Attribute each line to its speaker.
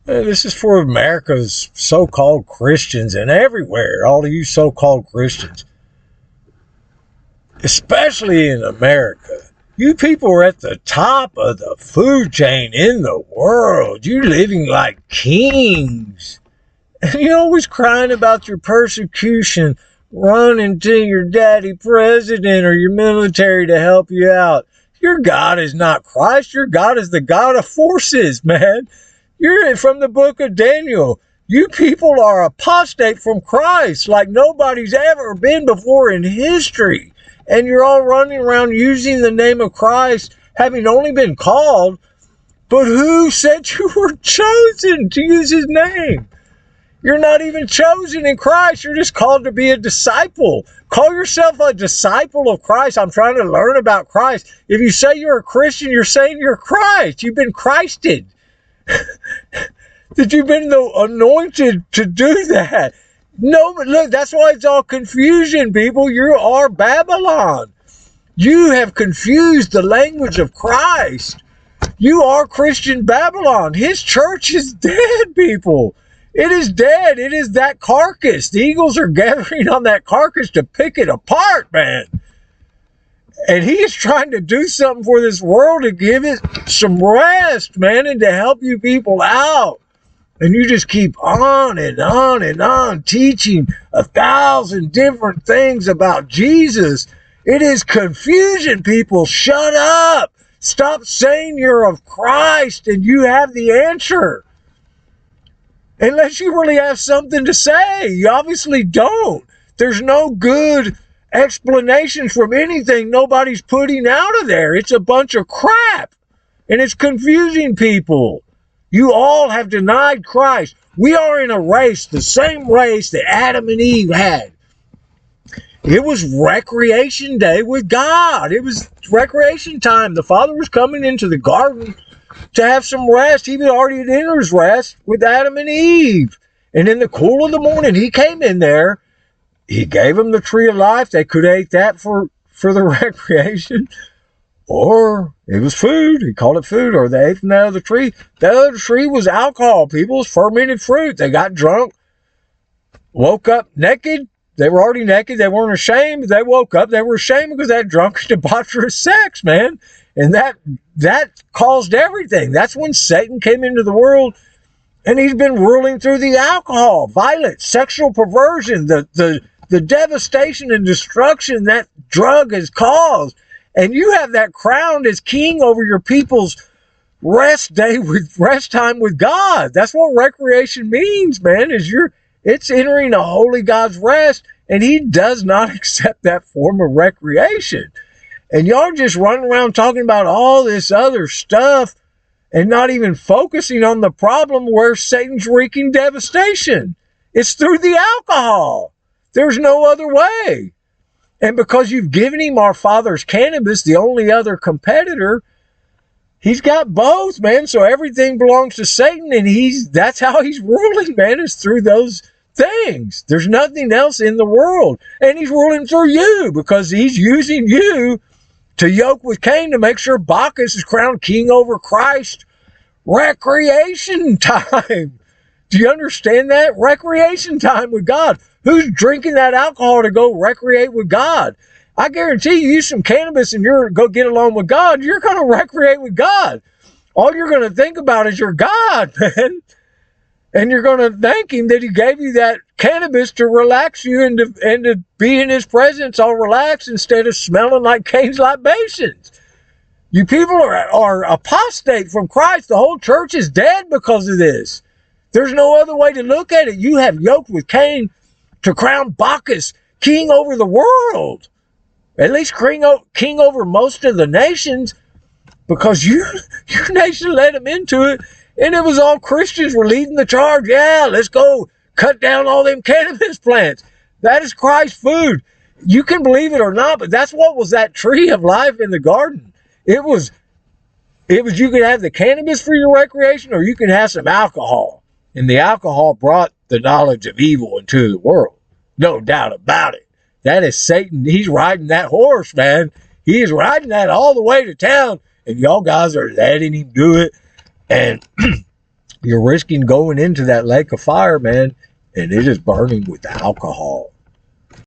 Speaker 1: This is for America's so-called Christians and everywhere, all of you so-called Christians, especially in America. You people are at the top of the food chain in the world. You're living like kings. And you're always crying about your persecution, running to your daddy president or your military to help you out. Your God is not Christ. Your God is the God of forces, man. You're from the book of Daniel. You people are apostate from Christ like nobody's ever been before in history. And you're all running around using the name of Christ, having only been called. But who said you were chosen to use his name? You're not even chosen in Christ. You're just called to be a disciple. Call yourself a disciple of Christ. I'm trying to learn about Christ. If you say you're a Christian, you're saying you're Christ. You've been Christed. That you've been anointed to do that. No, but look, that's why it's all confusion, people. You are Babylon. You have confused the language of Christ. You are Christian Babylon. His church is dead, people. It is dead. It is that carcass. The eagles are gathering on that carcass to pick it apart, man. And he is trying to do something for this world to give it some rest, man, and to help you people out. And you just keep on and on and on teaching 1,000 different things about Jesus. It is confusion, people. Shut up. Stop saying you're of Christ and you have the answer. Unless you really have something to say. You obviously don't. There's no good explanations from anything nobody's putting out of there. It's a bunch of crap. And it's confusing people. You all have denied Christ. We are in a race, the same race that Adam and Eve had. It was recreation day with God. It was recreation time. The Father was coming into the garden to have some rest. He was already in his rest with Adam and Eve. And in the cool of the morning, he came in there. He gave them the tree of life. They could have ate that for the recreation. Or it was food. He called it food. Or they ate from that other tree. That other tree was alcohol, people. It was fermented fruit. They got drunk. Woke up naked. They were already naked. They weren't ashamed. They woke up. They were ashamed because they had drunk debaucherous sex, man. And that caused everything. That's when Satan came into the world. And he's been ruling through the alcohol, violence, sexual perversion, the devastation and destruction that drug has caused. And you have that crowned as king over your people's rest time with God. That's what recreation means, man, it's entering a holy God's rest, and he does not accept that form of recreation. And y'all just running around talking about all this other stuff and not even focusing on the problem where Satan's wreaking devastation. It's through the alcohol. There's no other way. And because you've given him our father's cannabis, the only other competitor, he's got both, man. So everything belongs to Satan, and that's how he's ruling, man, is through those things. There's nothing else in the world. And he's ruling through you because he's using you to yoke with Cain to make sure Bacchus is crowned king over Christ. Recreation time. Do you understand that? Recreation time with God. Who's drinking that alcohol to go recreate with God? I guarantee you use some cannabis and you're go get along with God. You're going to recreate with God. All you're going to think about is your God, man. And you're going to thank him that he gave you that cannabis to relax you and to be in his presence all relaxed instead of smelling like Cain's libations. You people are apostate from Christ. The whole church is dead because of this. There's no other way to look at it. You have yoked with Cain to crown Bacchus king over the world. At least king over most of the nations, because your nation led him into it. And it was all Christians were leading the charge. Yeah, let's go cut down all them cannabis plants. That is Christ's food. You can believe it or not, but that's what was that tree of life in the garden. It was you could have the cannabis for your recreation, or you could have some alcohol. And the alcohol brought the knowledge of evil into the world. No doubt about it. That is Satan. He's riding that horse, man. He is riding that all the way to town. And y'all guys are letting him do it. And You're risking going into that lake of fire, man, and it is burning with alcohol.